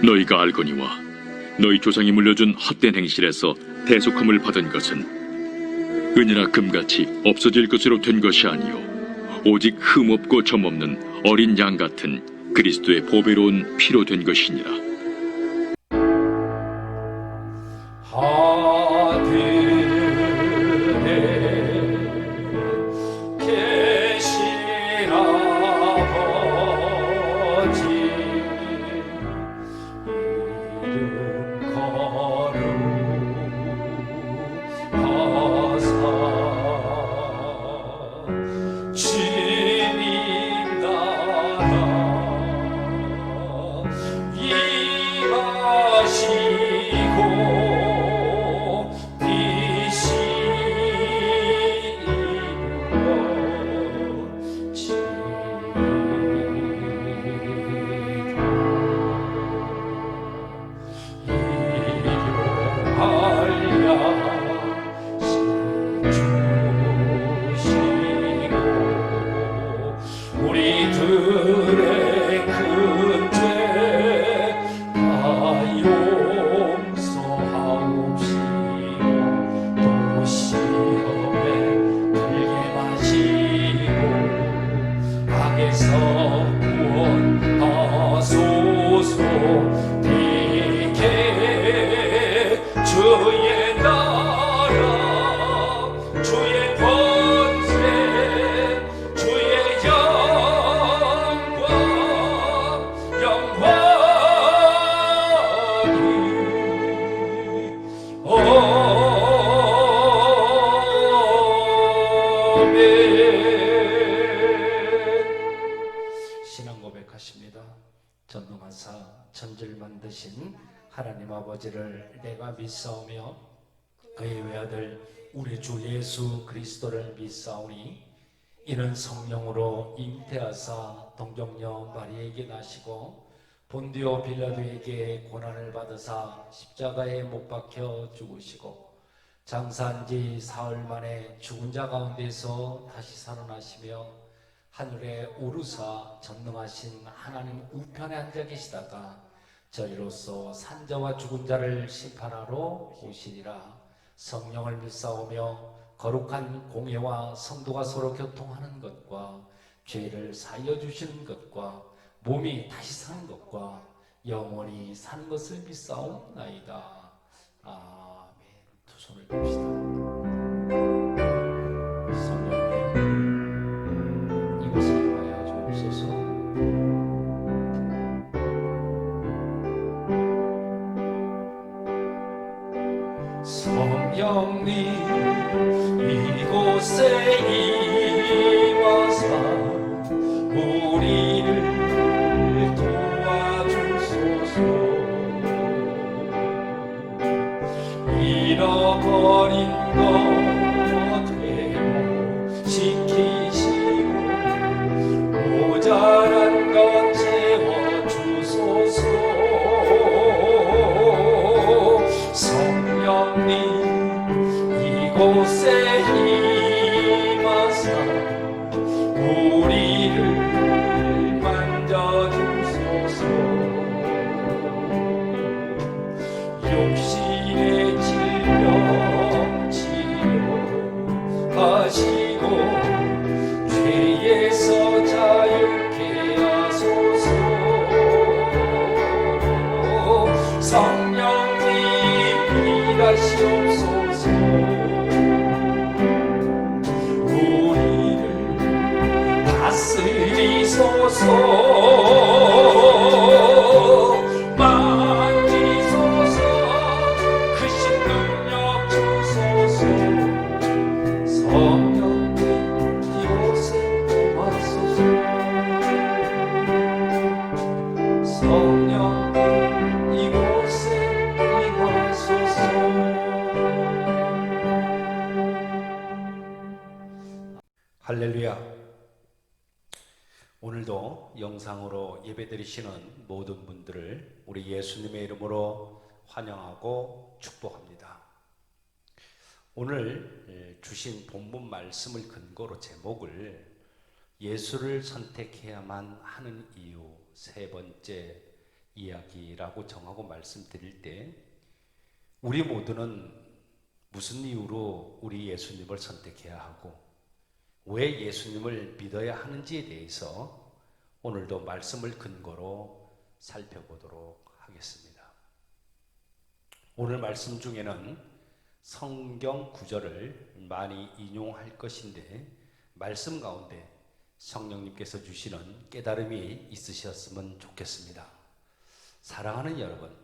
너희가 알거니와 너희 조상이 물려준 헛된 행실에서 대속함을 받은 것은 은이나 금같이 없어질 것으로 된 것이 아니요 오직 흠없고 점없는 어린 양 같은 그리스도의 보배로운 피로 된 것이니라. 신앙 고백하십니다. 전능하사 천지를 만드신 하나님 아버지를 내가 믿사오며 그의 외아들 우리 주 예수 그리스도를 믿사오니 이는 성령으로 잉태하사 동정녀 마리에게 나시고 본디오 빌라도에게 고난을 받으사 십자가에 못 박혀 죽으시고 장사한 지 사흘 만에 죽은 자 가운데서 다시 살아나시며 하늘에 오르사 전능하신 하나님 우편에 앉아 계시다가 저희로서 산자와 죽은 자를 심판하러 오시리라. 성령을 믿사오며 거룩한 공예와 성도가 서로 교통하는 것과 죄를 사하여 주시는 것과 몸이 다시 사는 것과 영원히 사는 것을 믿사옵나이다. 아멘. 두 손을 듭시다. 성령님 이곳을 임하여 주옵소서. 성령님 이곳에 임하사 우리를 도와주소서. 잃어버린 것 회복시키시고 모자란 것 채워주소서. 성령님 이곳에 임하사 우리를 만져주소서. 육신의 질병 치료하시고 죄에서 자유케 하소서. 성령님 일하시옵소서. 우리를 다스리소서. 만지소서. 크신 능력 주소서. 성령님 이곳에 임하소서. 성령님 이곳에 임하소서. 할렐루야. 오늘도 영상으로 예배드리시는 모든 분들을 우리 예수님의 이름으로 환영하고 축복합니다. 오늘 주신 본문 말씀을 근거로 제목을 예수를 선택해야만 하는 이유 세 번째 이야기라고 정하고 말씀드릴 때 우리 모두는 무슨 이유로 우리 예수님을 선택해야 하고 왜 예수님을 믿어야 하는지에 대해서 오늘도 말씀을 근거로 살펴보도록 하겠습니다. 오늘 말씀 중에는 성경 구절을 많이 인용할 것인데 말씀 가운데 성령님께서 주시는 깨달음이 있으셨으면 좋겠습니다. 사랑하는 여러분,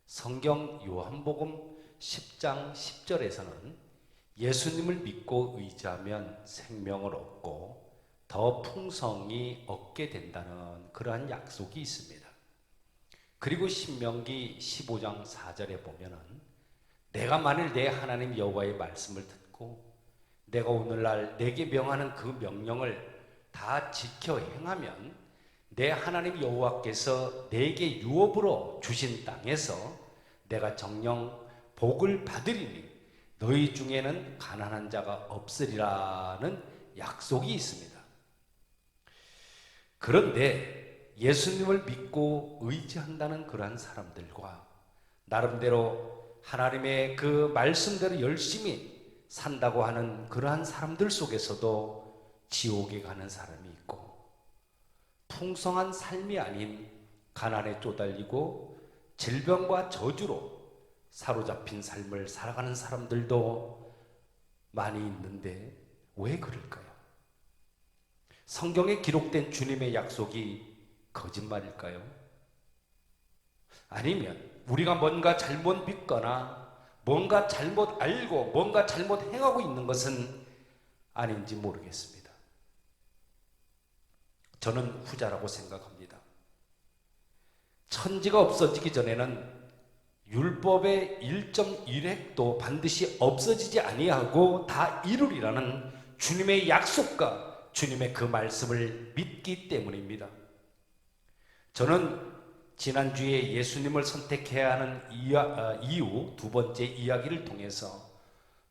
성경 요한복음 10장 10절에서는 예수님을 믿고 의지하면 생명을 얻고 더 풍성히 얻게 된다는 그러한 약속이 있습니다. 그리고 신명기 15장 4절에 보면은 내가 만일 내 하나님 여호와의 말씀을 듣고 내가 오늘날 내게 명하는 그 명령을 다 지켜 행하면 내 하나님 여호와께서 내게 유업으로 주신 땅에서 내가 정녕 복을 받으리니 너희 중에는 가난한 자가 없으리라는 약속이 있습니다. 그런데 예수님을 믿고 의지한다는 그러한 사람들과 나름대로 하나님의 그 말씀대로 열심히 산다고 하는 그러한 사람들 속에서도 지옥에 가는 사람이 있고 풍성한 삶이 아닌 가난에 쪼달리고 질병과 저주로 사로잡힌 삶을 살아가는 사람들도 많이 있는데 왜 그럴까요? 성경에 기록된 주님의 약속이 거짓말일까요? 아니면 우리가 뭔가 잘못 믿거나 뭔가 잘못 알고 뭔가 잘못 행하고 있는 것은 아닌지 모르겠습니다. 저는 후자라고 생각합니다. 천지가 없어지기 전에는 율법의 1.1획도 반드시 없어지지 아니하고 다 이루리라는 주님의 약속과 주님의 그 말씀을 믿기 때문입니다. 저는 지난주에 예수님을 선택해야 하는 이유 두 번째 이야기를 통해서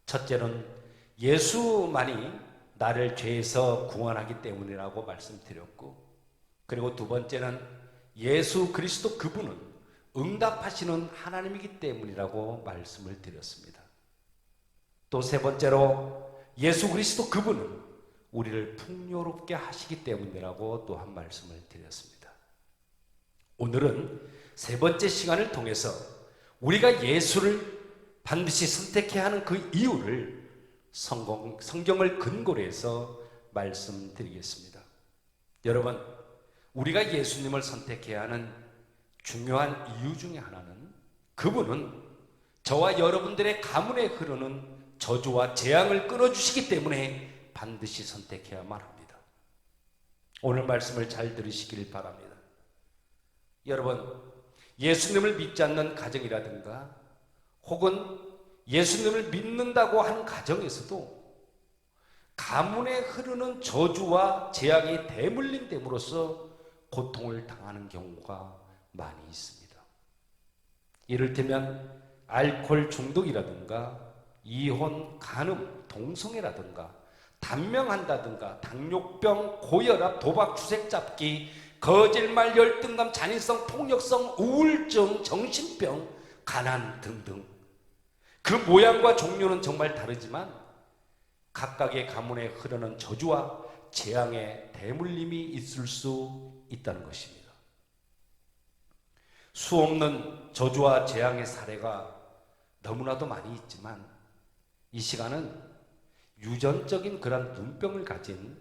첫째는 예수만이 나를 죄에서 구원하기 때문이라고 말씀드렸고 그리고 두 번째는 예수 그리스도 그분은 응답하시는 하나님이기 때문이라고 말씀을 드렸습니다. 또 세 번째로 예수 그리스도 그분은 우리를 풍요롭게 하시기 때문이라고 또 한 말씀을 드렸습니다. 오늘은 세 번째 시간을 통해서 우리가 예수를 반드시 선택해야 하는 그 이유를 성경을 근거로 해서 말씀드리겠습니다. 여러분, 우리가 예수님을 선택해야 하는 중요한 이유 중에 하나는 그분은 저와 여러분들의 가문에 흐르는 저주와 재앙을 끊어주시기 때문에 반드시 선택해야만 합니다. 오늘 말씀을 잘 들으시길 바랍니다. 여러분, 예수님을 믿지 않는 가정이라든가 혹은 예수님을 믿는다고 한 가정에서도 가문에 흐르는 저주와 재앙이 대물림됨으로써 고통을 당하는 경우가 많이 있습니다. 이를테면 알코올 중독이라든가 이혼, 간음, 동성애라든가 단명한다든가 당뇨병, 고혈압, 도박, 주색 잡기, 거짓말, 열등감, 잔인성, 폭력성, 우울증, 정신병, 가난 등등 그 모양과 종류는 정말 다르지만 각각의 가문에 흐르는 저주와 재앙의 대물림이 있을 수 있다는 것입니다. 수없는 저주와 재앙의 사례가 너무나도 많이 있지만 이 시간은 유전적인 그런 눈병을 가진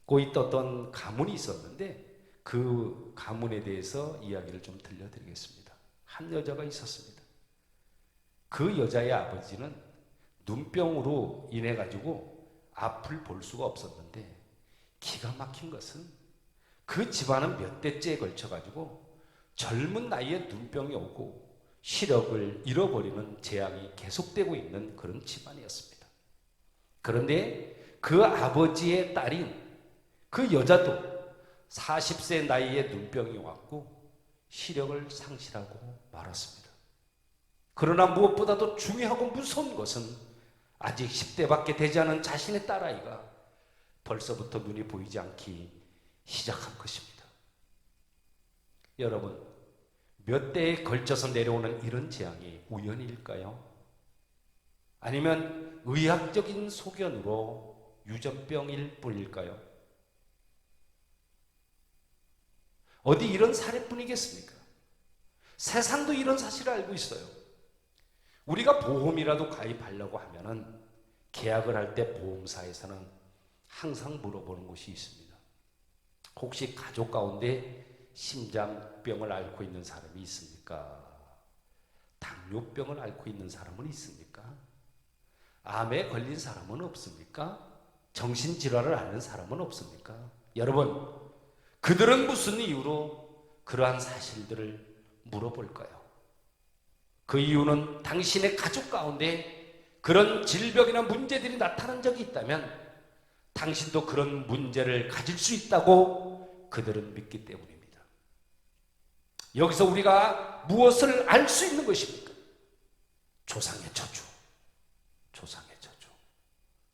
고이 떴던 가문이 있었는데 그 가문에 대해서 이야기를 좀 들려드리겠습니다. 한 여자가 있었습니다. 그 여자의 아버지는 눈병으로 인해 가지고 앞을 볼 수가 없었는데 기가 막힌 것은 그 집안은 몇 대째에 걸쳐 가지고 젊은 나이에 눈병이 오고 시력을 잃어버리는 재앙이 계속되고 있는 그런 집안이었습니다. 그런데 그 아버지의 딸인 그 여자도 40세 나이에 눈병이 왔고 시력을 상실하고 말았습니다. 그러나 무엇보다도 중요하고 무서운 것은 아직 10대밖에 되지 않은 자신의 딸아이가 벌써부터 눈이 보이지 않기 시작한 것입니다. 여러분, 몇 대에 걸쳐서 내려오는 이런 재앙이 우연일까요? 아니면 의학적인 소견으로 유전병일 뿐일까요? 어디 이런 사례뿐이겠습니까? 세상도 이런 사실을 알고 있어요. 우리가 보험이라도 가입하려고 하면은 계약을 할 때 보험사에서는 항상 물어보는 것이 있습니다. 혹시 가족 가운데 심장병을 앓고 있는 사람이 있습니까? 당뇨병을 앓고 있는 사람은 있습니까? 암에 걸린 사람은 없습니까? 정신질환을 앓는 사람은 없습니까? 여러분, 그들은 무슨 이유로 그러한 사실들을 물어볼까요? 그 이유는 당신의 가족 가운데 그런 질병이나 문제들이 나타난 적이 있다면 당신도 그런 문제를 가질 수 있다고 그들은 믿기 때문입니다. 여기서 우리가 무엇을 알 수 있는 것입니까? 조상의 저주. 조상의 저주.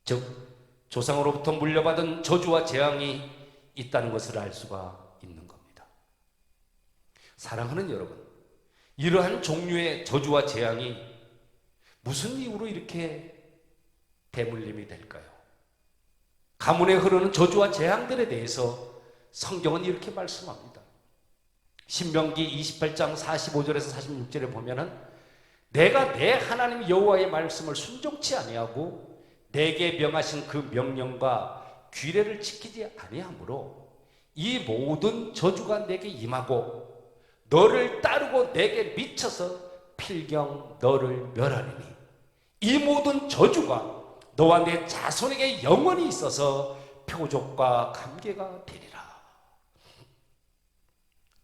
즉, 조상으로부터 물려받은 저주와 재앙이 있다는 것을 알 수가 있는 겁니다. 사랑하는 여러분, 이러한 종류의 저주와 재앙이 무슨 이유로 이렇게 대물림이 될까요? 가문에 흐르는 저주와 재앙들에 대해서 성경은 이렇게 말씀합니다. 신명기 28장 45절에서 46절에 보면은 내가 내 하나님 여호와의 말씀을 순종치 아니하고 내게 명하신 그 명령과 규례를 지키지 아니하므로 이 모든 저주가 내게 임하고 너를 따르고 내게 미쳐서 필경 너를 멸하리니 이 모든 저주가 너와 내 자손에게 영원히 있어서 표적과 감개가 되리라.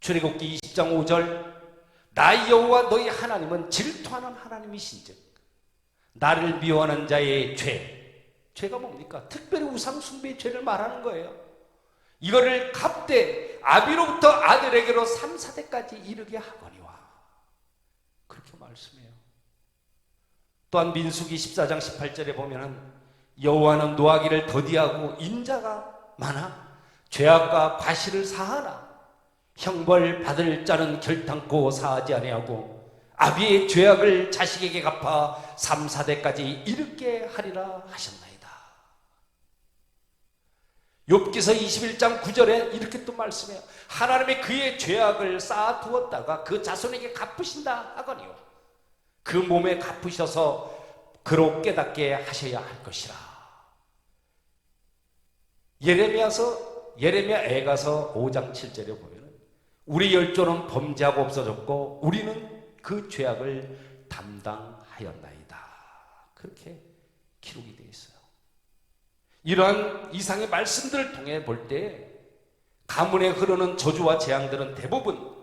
출애굽기 20장 5절 나 여호와 너희 하나님은 질투하는 하나님이신즉 나를 미워하는 자의 죄가 뭡니까? 특별히 우상 숭배의 죄를 말하는 거예요. 이거를 갑대 아비로부터 아들에게로 3, 4대까지 이르게 하거니와 그렇게 말씀해요. 또한 민수기 14장 18절에 보면은 여호와는 노하기를 더디하고 인자가 많아 죄악과 과실을 사하나 형벌 받을 자는 결단코 사하지 아니하고 아비의 죄악을 자식에게 갚아 3, 4대까지 이르게 하리라 하셨나이다. 욥기서 21장 9절에 이렇게 또 말씀해요. 하나님이 그의 죄악을 쌓아두었다가 그 자손에게 갚으신다 하거니와 그 몸에 갚으셔서 그로 깨닫게 하셔야 할 것이라. 예레미야 애가서 5장 7절에 보면 우리 열조는 범죄하고 없어졌고 우리는 그 죄악을 담당하였나이다. 그렇게 기록이 되어 있어요. 이러한 이상의 말씀들을 통해 볼 때 가문에 흐르는 저주와 재앙들은 대부분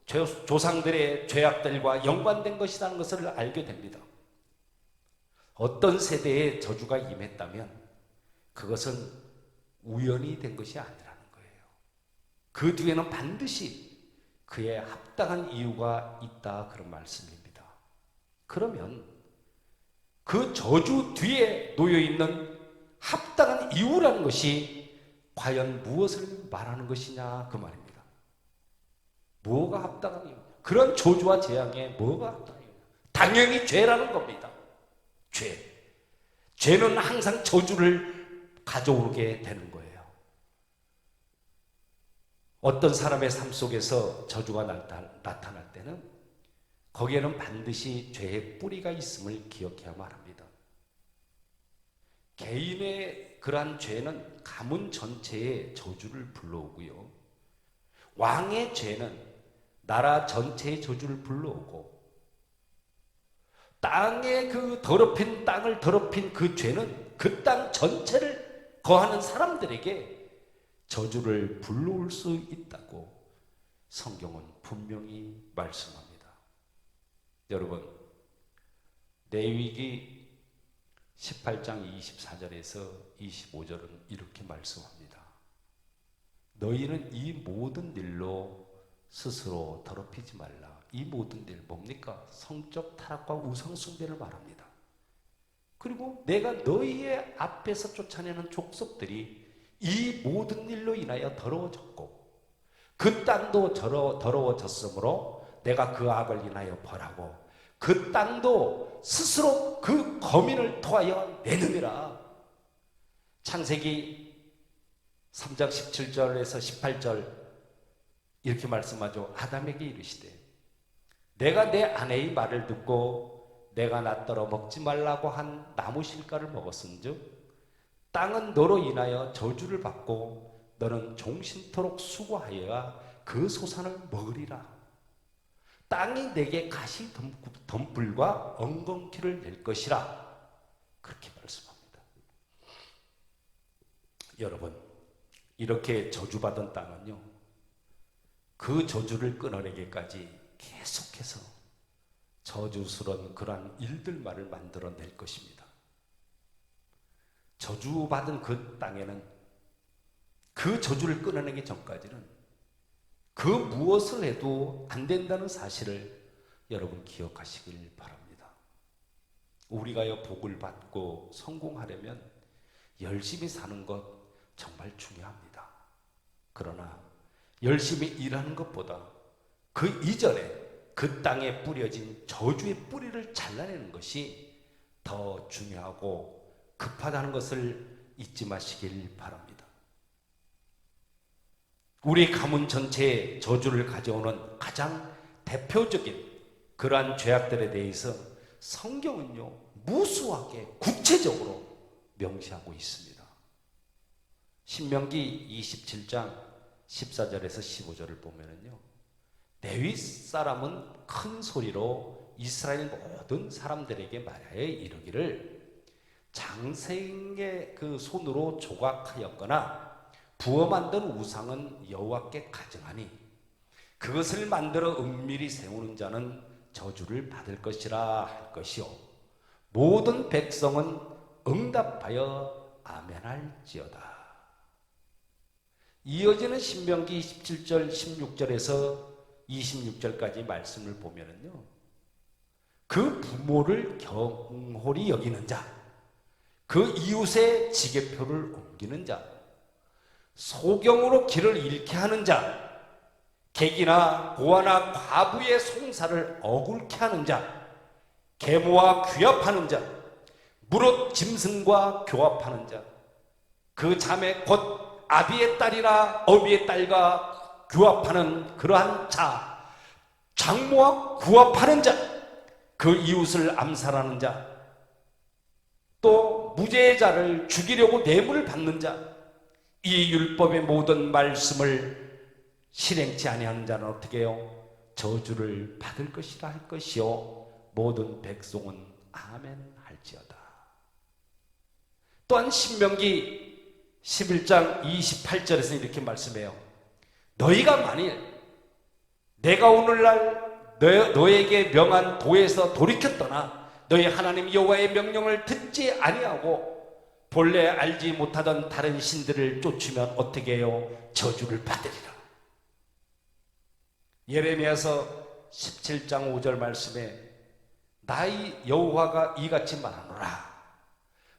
조상들의 죄악들과 연관된 것이라는 것을 알게 됩니다. 어떤 세대에 저주가 임했다면 그것은 우연히 된 것이 아니라는 거예요. 그 뒤에는 반드시 그에 합당한 이유가 있다 그런 말씀입니다. 그러면 그 저주 뒤에 놓여있는 합당한 이유라는 것이 과연 무엇을 말하는 것이냐 그 말입니다. 뭐가 합당한 이유? 그런 저주와 재앙에 뭐가 합당한 이유? 당연히 죄라는 겁니다. 죄는 항상 저주를 가져오게 되는 거예요. 어떤 사람의 삶 속에서 저주가 나타날 때는 거기에는 반드시 죄의 뿌리가 있음을 기억해야만 합니다. 개인의 그러한 죄는 가문 전체의 저주를 불러오고요. 왕의 죄는 나라 전체의 저주를 불러오고 땅에 그 더럽힌 땅을 더럽힌 그 죄는 그 땅 전체를 거하는 사람들에게 저주를 불러올 수 있다고 성경은 분명히 말씀합니다. 여러분, 레위기 18장 24절에서 25절은 이렇게 말씀합니다. 너희는 이 모든 일로 스스로 더럽히지 말라. 이 모든 일 뭡니까? 성적 타락과 우상숭배를 말합니다. 그리고 내가 너희의 앞에서 쫓아내는 족속들이 이 모든 일로 인하여 더러워졌고 그 땅도 더러워졌으므로 내가 그 악을 인하여 벌하고 그 땅도 스스로 그 거민을 토하여 내느니라. 창세기 3장 17절에서 18절 이렇게 말씀하죠. 아담에게 이르시되 내가 내 아내의 말을 듣고 내가 낫더러 먹지 말라고 한 나무 실과를 먹었은즉 땅은 너로 인하여 저주를 받고 너는 종신토록 수고하여야 그 소산을 먹으리라. 땅이 내게 가시 덤불과 엉겅퀴를 낼 것이라. 그렇게 말씀합니다. 여러분, 이렇게 저주받은 땅은요, 그 저주를 끊어내기까지 계속해서 저주스러운 그러한 일들만을 만들어낼 것입니다. 저주받은 그 땅에는 그 저주를 끊어내기 전까지는 그 무엇을 해도 안 된다는 사실을 여러분 기억하시길 바랍니다. 우리가 복을 받고 성공하려면 열심히 사는 것 정말 중요합니다. 그러나 열심히 일하는 것보다 그 이전에 그 땅에 뿌려진 저주의 뿌리를 잘라내는 것이 더 중요하고 급하다는 것을 잊지 마시길 바랍니다. 우리 가문 전체에 저주를 가져오는 가장 대표적인 그러한 죄악들에 대해서 성경은요, 무수하게 구체적으로 명시하고 있습니다. 신명기 27장 14절에서 15절을 보면은요, 레위 사람은 큰 소리로 이스라엘 모든 사람들에게 말하여 이르기를 장생의 그 손으로 조각하였거나 부어 만든 우상은 여호와께 가증하니 그것을 만들어 은밀히 세우는 자는 저주를 받을 것이라 할 것이요 모든 백성은 응답하여 아멘할지어다. 이어지는 신명기 27절 16절에서 26절까지 말씀을 보면은요, 그 부모를 경홀히 여기는 자, 그 이웃의 지게표를 옮기는 자, 소경으로 길을 잃게 하는 자, 객이나 고아나 과부의 송사를 억울케 하는 자, 계모와 규합하는 자, 무릇 짐승과 교합하는 자, 그 자매 곧 아비의 딸이나 어미의 딸과 규합하는 그러한 자, 장모와 구합하는 자, 그 이웃을 암살하는 자, 또 무죄자를 죽이려고 뇌물을 받는 자, 이 율법의 모든 말씀을 실행치 아니하는 자는 어떻게 해요? 저주를 받을 것이라 할 것이요 모든 백성은 아멘 할지어다. 또한 신명기 11장 28절에서 이렇게 말씀해요. 너희가 만일 내가 오늘날 너에게 명한 도에서 돌이켜 떠나 너희 하나님 여호와의 명령을 듣지 아니하고 본래 알지 못하던 다른 신들을 쫓으면 어떻게 해요? 저주를 받으리라. 예레미야서 17장 5절 말씀에 나의 여호와가 이같이 말하노라.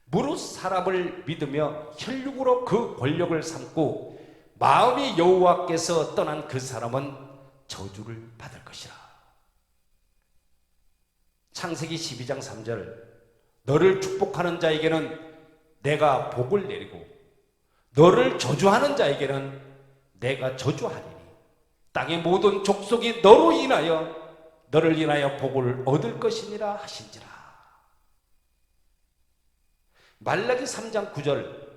무릇 사람을 믿으며 혈육으로 그 권력을 삼고 마음이 여호와께서 떠난 그 사람은 저주를 받을 것이라. 창세기 12장 3절 너를 축복하는 자에게는 내가 복을 내리고 너를 저주하는 자에게는 내가 저주하리니 땅의 모든 족속이 너로 인하여 너를 인하여 복을 얻을 것이니라 하신지라. 말라기 3장 9절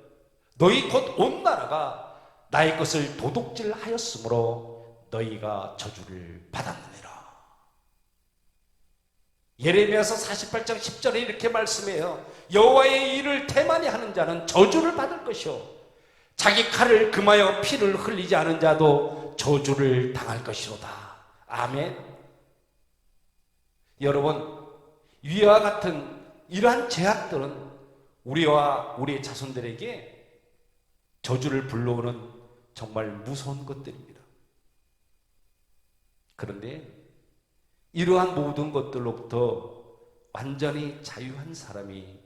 너희 곧 온 나라가 나의 것을 도둑질하였으므로 너희가 저주를 받았느니라. 예레미야서 48장 10절에 이렇게 말씀해요. 여호와의 일을 태만히 하는 자는 저주를 받을 것이요 자기 칼을 금하여 피를 흘리지 않은 자도 저주를 당할 것이로다. 아멘. 여러분, 위와 같은 이러한 죄악들은 우리와 우리의 자손들에게 저주를 불러오는 정말 무서운 것들입니다. 그런데 이러한 모든 것들로부터 완전히 자유한 사람이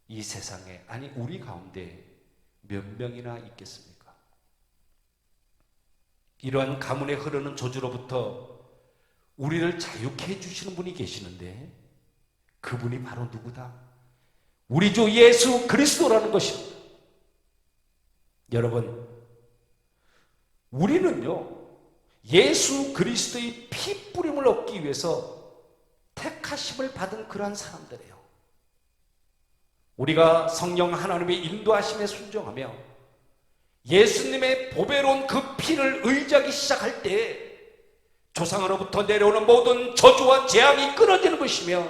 이 세상에, 아니 우리 가운데 몇 명이나 있겠습니까? 이러한 가문에 흐르는 저주로부터 우리를 자유케 해주시는 분이 계시는데 그분이 바로 누구다? 우리 주 예수 그리스도라는 것입니다. 여러분, 우리는요 예수 그리스도의 피 뿌림을 얻기 위해서 택하심을 받은 그러한 사람들이에요. 우리가 성령 하나님의 인도하심에 순종하며 예수님의 보배로운 그 피를 의지하기 시작할 때 조상으로부터 내려오는 모든 저주와 재앙이 끊어지는 것이며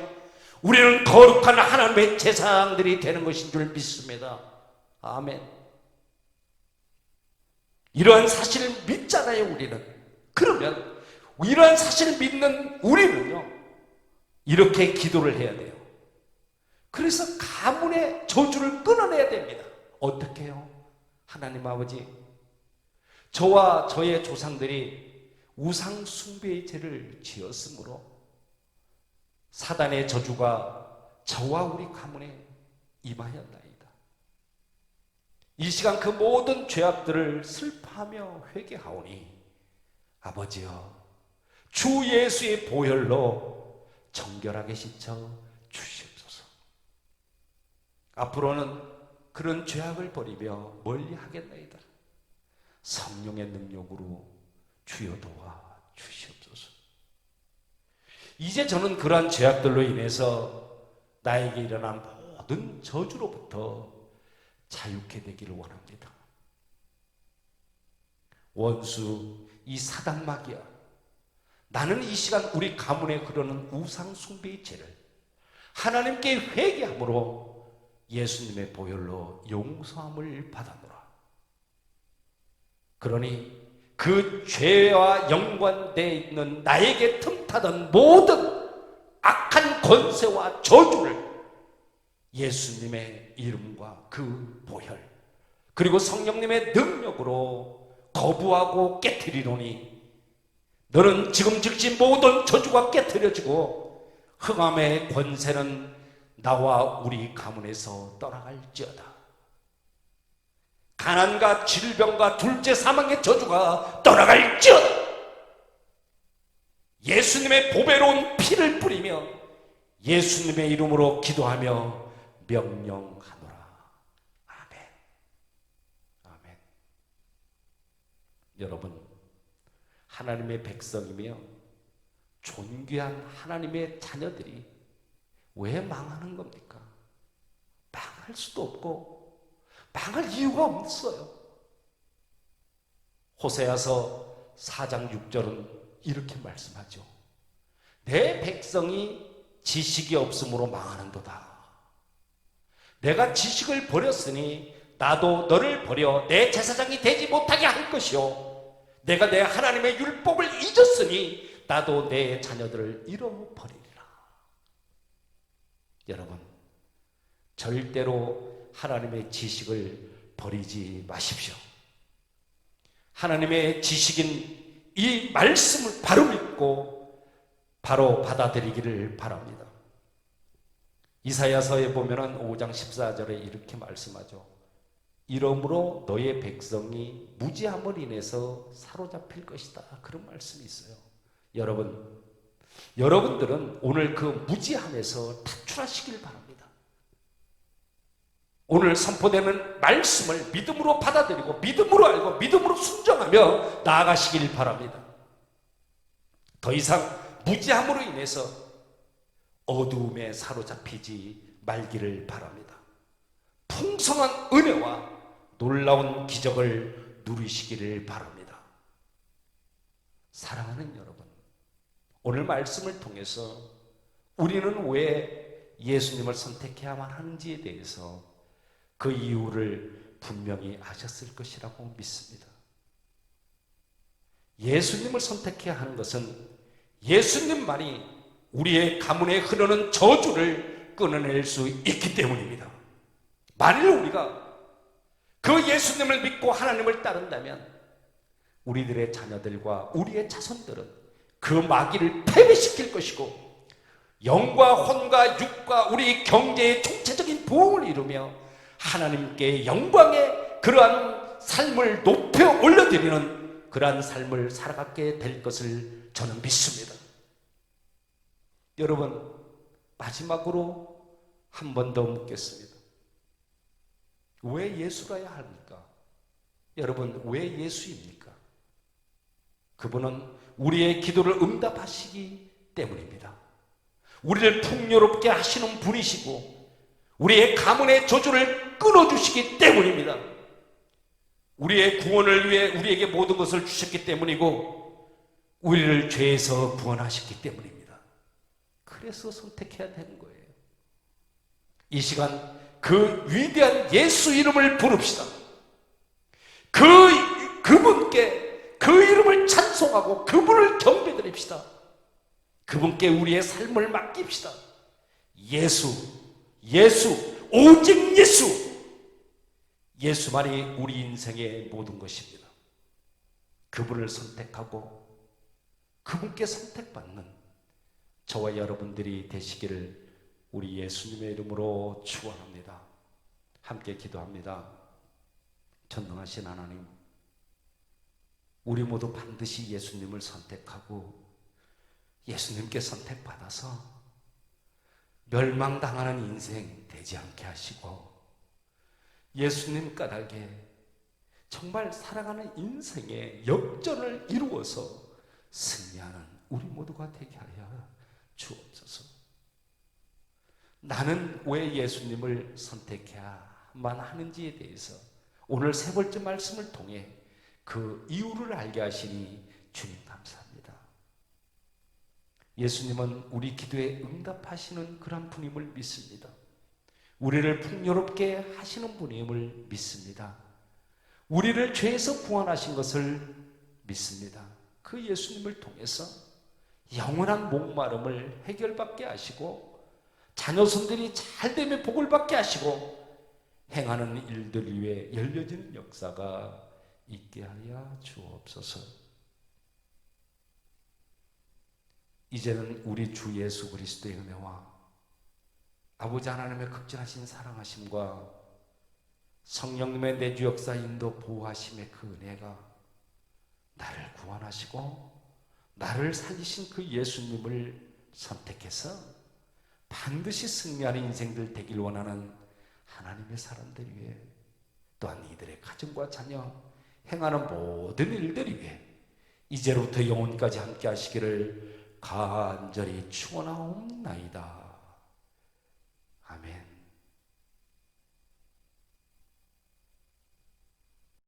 우리는 거룩한 하나님의 제사장들이 되는 것인 줄 믿습니다. 아멘. 이러한 사실을 믿잖아요, 우리는. 그러면 이러한 사실을 믿는 우리는요 이렇게 기도를 해야 돼요. 그래서 가문의 저주를 끊어내야 됩니다. 어떻게 해요? 하나님 아버지, 저와 저의 조상들이 우상 숭배의 죄를 지었으므로 사단의 저주가 저와 우리 가문에 임하였나이다. 이 시간 그 모든 죄악들을 슬퍼하며 회개하오니 아버지여, 주 예수의 보혈로 정결하게 씻어 주시옵소서. 앞으로는 그런 죄악을 버리며 멀리 하겠나이다. 성령의 능력으로 주여 도와 주시옵소서. 이제 저는 그러한 죄악들로 인해서 나에게 일어난 모든 저주로부터 자유케 되기를 원합니다. 원수, 이 사단 마귀야, 나는 이 시간 우리 가문에 흐르는 우상 숭배의 죄를 하나님께 회개함으로 예수님의 보혈로 용서함을 받아노라. 그러니 그 죄와 연관되어 있는 나에게 틈타던 모든 악한 권세와 저주를 예수님의 이름과 그 보혈 그리고 성령님의 능력으로 거부하고 깨트리노니 너는 지금 즉시 모든 저주가 깨트려지고 흑암의 권세는 나와 우리 가문에서 떠나갈지어다. 가난과 질병과 둘째 사망의 저주가 떠나갈지어다. 예수님의 보배로운 피를 뿌리며 예수님의 이름으로 기도하며 명령하노라. 아멘. 아멘. 여러분, 하나님의 백성이며 존귀한 하나님의 자녀들이 왜 망하는 겁니까? 망할 수도 없고 망할 이유가 없어요. 호세아서 4장 6절은 이렇게 말씀하죠. 내 백성이 지식이 없으므로 망하는도다. 내가 지식을 버렸으니 나도 너를 버려 내 제사장이 되지 못하게 할 것이요, 내가 내 하나님의 율법을 잊었으니 나도 내 자녀들을 잃어버리리라. 여러분, 절대로 하나님의 지식을 버리지 마십시오. 하나님의 지식인 이 말씀을 바로 믿고 바로 받아들이기를 바랍니다. 이사야서에 보면 5장 14절에 이렇게 말씀하죠. 이러므로 너의 백성이 무지함을 인해서 사로잡힐 것이다. 그런 말씀이 있어요. 여러분들은 오늘 그 무지함에서 탈출하시길 바랍니다. 오늘 선포되는 말씀을 믿음으로 받아들이고 믿음으로 알고 믿음으로 순종하며 나아가시길 바랍니다. 더 이상 무지함으로 인해서 어두움에 사로잡히지 말기를 바랍니다. 풍성한 은혜와 놀라운 기적을 누리시기를 바랍니다. 사랑하는 여러분, 오늘 말씀을 통해서 우리는 왜 예수님을 선택해야만 하는지에 대해서 그 이유를 분명히 아셨을 것이라고 믿습니다. 예수님을 선택해야 하는 것은 예수님만이 우리의 가문에 흐르는 저주를 끊어낼 수 있기 때문입니다. 만일 우리가 그 예수님을 믿고 하나님을 따른다면 우리들의 자녀들과 우리의 자손들은 그 마귀를 패배시킬 것이고 영과 혼과 육과 우리 경제의 총체적인 부흥을 이루며 하나님께 영광의 그러한 삶을 높여 올려드리는 그러한 삶을 살아가게 될 것을 저는 믿습니다. 여러분, 마지막으로 한 번 더 묻겠습니다. 왜 예수라야 합니까? 여러분, 왜 예수입니까? 그분은 우리의 기도를 응답하시기 때문입니다. 우리를 풍요롭게 하시는 분이시고 우리의 가문의 저주를 끊어주시기 때문입니다. 우리의 구원을 위해 우리에게 모든 것을 주셨기 때문이고 우리를 죄에서 구원하셨기 때문입니다. 그래서 선택해야 되는 거예요. 이 시간 그 위대한 예수 이름을 부릅시다. 그분께 그 이름을 찬송하고 그분을 경배드립시다. 그분께 우리의 삶을 맡깁시다. 예수, 오직 예수. 예수만이 우리 인생의 모든 것입니다. 그분을 선택하고 그분께 선택받는 저와 여러분들이 되시기를 우리 예수님의 이름으로 축원합니다. 함께 기도합니다. 전능하신 하나님, 우리 모두 반드시 예수님을 선택하고 예수님께 선택받아서 멸망당하는 인생 되지 않게 하시고 예수님 까닭에 정말 살아가는 인생의 역전을 이루어서 승리하는 우리 모두가 되게 하여 주옵소서. 나는 왜 예수님을 선택해야만 하는지에 대해서 오늘 세 번째 말씀을 통해 그 이유를 알게 하시니 주님 감사합니다. 예수님은 우리 기도에 응답하시는 그런 분임을 믿습니다. 우리를 풍요롭게 하시는 분임을 믿습니다. 우리를 죄에서 구원하신 것을 믿습니다. 그 예수님을 통해서 영원한 목마름을 해결받게 하시고 자녀손들이 잘되면 복을 받게 하시고 행하는 일들 위에 열려지는 역사가 있게 하여 주옵소서. 이제는 우리 주 예수 그리스도의 은혜와 아버지 하나님의 극진하신 사랑하심과 성령님의 내주 역사 인도 보호하심의 그 은혜가 나를 구원하시고 나를 살리신 그 예수님을 선택해서 반드시 승리하는 인생들 되길 원하는 하나님의 사람들 위해 또한 이들의 가정과 자녀 행하는 모든 일들 위해 이제로부터 영원까지 함께 하시기를 간절히 축원하옵나이다.